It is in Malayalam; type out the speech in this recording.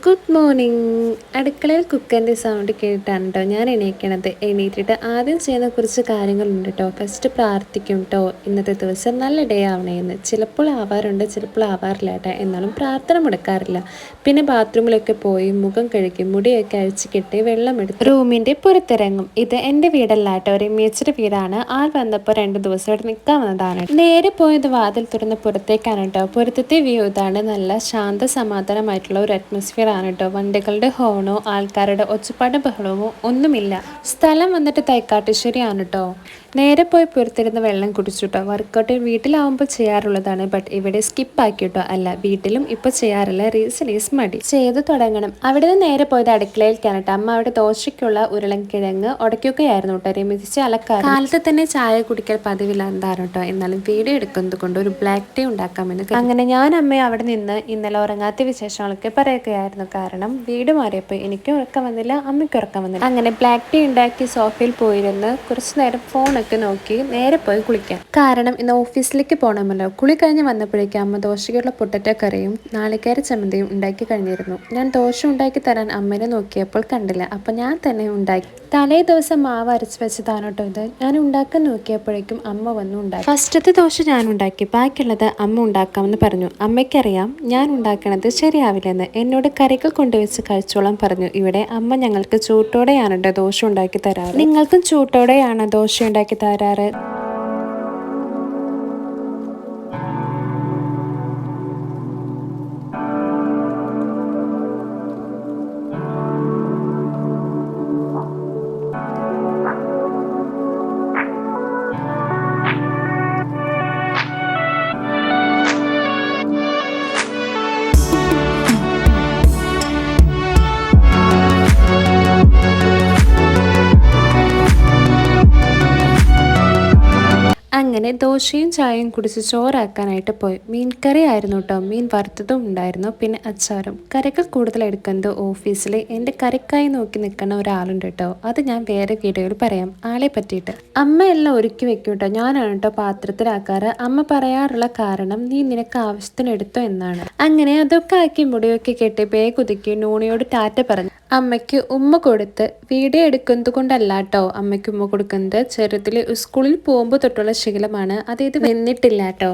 Good morning. അടുക്കളയിൽ കുക്കറിൻ്റെ സൗണ്ട് കേട്ടാണ് കേട്ടോ ഞാൻ എണീക്കണത്. എണീറ്റിട്ട് ആദ്യം ചെയ്യുന്ന കുറച്ച് കാര്യങ്ങളുണ്ട് കേട്ടോ. ഫസ്റ്റ് പ്രാർത്ഥിക്കും കേട്ടോ, ഇന്നത്തെ ദിവസം നല്ല ഡേ ആവണേന്ന്. ചിലപ്പോൾ ആവാറുണ്ട്, ചിലപ്പോൾ ആവാറില്ല കേട്ടോ. എന്നാലും പ്രാർത്ഥന മുടക്കാറില്ല. പിന്നെ ബാത്റൂമിലൊക്കെ പോയി മുഖം കഴുകി മുടിയൊക്കെ അഴിച്ച് കെട്ടി വെള്ളം എടുത്ത് റൂമിൻ്റെ പുറത്തിറങ്ങും. ഇത് എൻ്റെ വീടല്ല കേട്ടോ, ഒരു മേച്ചിയുടെ വീടാണ്. ആൾ വന്നപ്പോൾ 2 ദിവസം ഇവിടെ നിൽക്കാൻ വന്നതാണ്. നേരെ പോയത് വാതിൽ തുറന്ന് പുറത്തേക്കാണ് കേട്ടോ. പുറത്തത്തെ വ്യൂ ഇതാണ്. നല്ല ശാന്ത സമാധാനമായിട്ടുള്ള ഒരു അറ്റ്മോസ്ഫിയർ ആണ് കേട്ടോ. വണ്ടികളുടെ ഹോണോ ആൾക്കാരുടെ ഒച്ചപ്പാട് ബഹളമോ ഒന്നുമില്ല. സ്ഥലം വന്നിട്ട് തൈക്കാട്ടുശ്ശേരിയാണ് കേട്ടോ. നേരെ പോയി പുറത്തിരുന്ന് വെള്ളം കുടിച്ചു കേട്ടോ. വർക്കൗട്ട് വീട്ടിലാവുമ്പോൾ ചെയ്യാറുള്ളതാണ്, ബട്ട് ഇവിടെ സ്കിപ്പാക്കി കേട്ടോ. അല്ല, വീട്ടിലും ഇപ്പോൾ ചെയ്യാറില്ല. റീസൺ ഈസ് മടി. ചെയ്ത് തുടങ്ങണം. അവിടെ നിന്ന് നേരെ പോയത് അടുക്കളയിലേക്കാണ് കേട്ടോ. അമ്മ അവിടെ ദോശയ്ക്കുള്ള ഉരുളൻകിഴങ്ങ് ഉടയ്ക്കുകയായിരുന്നു കേട്ടോ. രമിച്ച് അലക്കാറ്. കാലത്ത് തന്നെ ചായ കുടിക്കൽ പതിവില്ലാതാണ് കേട്ടോ. എന്നാലും വീഡിയോ എടുക്കുന്നത് കൊണ്ട് ഒരു ബ്ലാക്ക് ടീ ഉണ്ടാക്കാമെന്ന്. അങ്ങനെ ഞാൻ അമ്മയെ അവിടെ നിന്ന് ഇന്നലെ ഉറങ്ങാത്ത വിശേഷങ്ങളൊക്കെ പറയുകയായിരുന്നു. കാരണം വീട് മാറിയപ്പോൾ എനിക്കും ഉറക്കം വന്നില്ല, അമ്മയ്ക്കും ഉറക്കം വന്നില്ല. അങ്ങനെ ബ്ലാക്ക് ടീ ഉണ്ടാക്കി സോഫയിൽ പോയിരുന്ന് കുറച്ചു നേരം ഫോണൊക്കെ നോക്കി നേരെ പോയി കുളിക്കാം. കാരണം ഇന്ന് ഓഫീസിലേക്ക് പോകണമല്ലോ. കുളി കഴിഞ്ഞ് വന്നപ്പോഴേക്കും അമ്മ ദോശയ്ക്കുള്ള പൊട്ടറ്റോ കറിയും നാളികേര ചമ്മന്തിയും ഉണ്ടാക്കി കഴിഞ്ഞിരുന്നു. ഞാൻ ദോശ ഉണ്ടാക്കി തരാൻ അമ്മേനെ നോക്കിയപ്പോൾ കണ്ടില്ല. അപ്പം ഞാൻ തന്നെ ഉണ്ടാക്കി. തലേ ദിവസം മാവ് അരച്ച് വെച്ചതാണ് കേട്ടോ ഇത്. ഞാൻ ഉണ്ടാക്കാൻ നോക്കിയപ്പോഴേക്കും അമ്മ വന്നു ഉണ്ടാക്കി. ഫസ്റ്റത്തെ ദോശ ഞാൻ ഉണ്ടാക്കി, ബാക്കിയുള്ളത് അമ്മ ഉണ്ടാക്കാമെന്ന് പറഞ്ഞു. അമ്മയ്ക്കറിയാം ഞാൻ ഉണ്ടാക്കണത് ശരിയാവില്ലെന്ന്. എന്നോട് കറികൾ കൊണ്ടുവച്ച് കഴിച്ചോളാൻ പറഞ്ഞു. ഇവിടെ അമ്മ ഞങ്ങൾക്ക് ചൂട്ടോടെയാണ് കേട്ടോ ദോശ ഉണ്ടാക്കി തരാറ്. നിങ്ങൾക്കും ചൂട്ടോടെയാണ് ദോശ ഉണ്ടാക്കി തരാറ്? അങ്ങനെ ദോശയും ചായയും കുടിച്ച് ചോറാക്കാനായിട്ട് പോയി. മീൻ കറി ആയിരുന്നു കേട്ടോ. മീൻ വറുത്തതും ഉണ്ടായിരുന്നു, പിന്നെ അച്ചാറും. കറികൾ കൂടുതൽ എടുക്കുന്നത് ഓഫീസിൽ എൻ്റെ കറിക്കായി നോക്കി നിൽക്കുന്ന ഒരാളുണ്ട് കേട്ടോ. അത് ഞാൻ വേറെ വീഡിയോയിൽ പറയാം ആളെ പറ്റിയിട്ട്. അമ്മ എല്ലാം ഒരുക്കി വെക്കും കേട്ടോ. ഞാനാണ് കേട്ടോ പാത്രത്തിലാക്കാറ്. അമ്മ പറയാറുള്ള കാരണം നീ നിനക്ക് ആവശ്യത്തിന് എടുത്തോ എന്നാണ്. അങ്ങനെ അതൊക്കെ ആക്കി മുടിയൊക്കെ കെട്ടി ബാഗ് ഒതുക്കി നൂണിയോട് ടാറ്റ പറഞ്ഞു. അമ്മയ്ക്ക് ഉമ്മ കൊടുത്ത്. വീഡിയോ എടുക്കുന്നത് കൊണ്ടല്ല കേട്ടോ അമ്മയ്ക്ക് ഉമ്മ കൊടുക്കുന്നത്. ചെറുതിൽ സ്കൂളിൽ പോകുമ്പോൾ തൊട്ടുള്ള ശീലമാണ്. അത് ഇത് നിന്നിട്ടില്ല കേട്ടോ.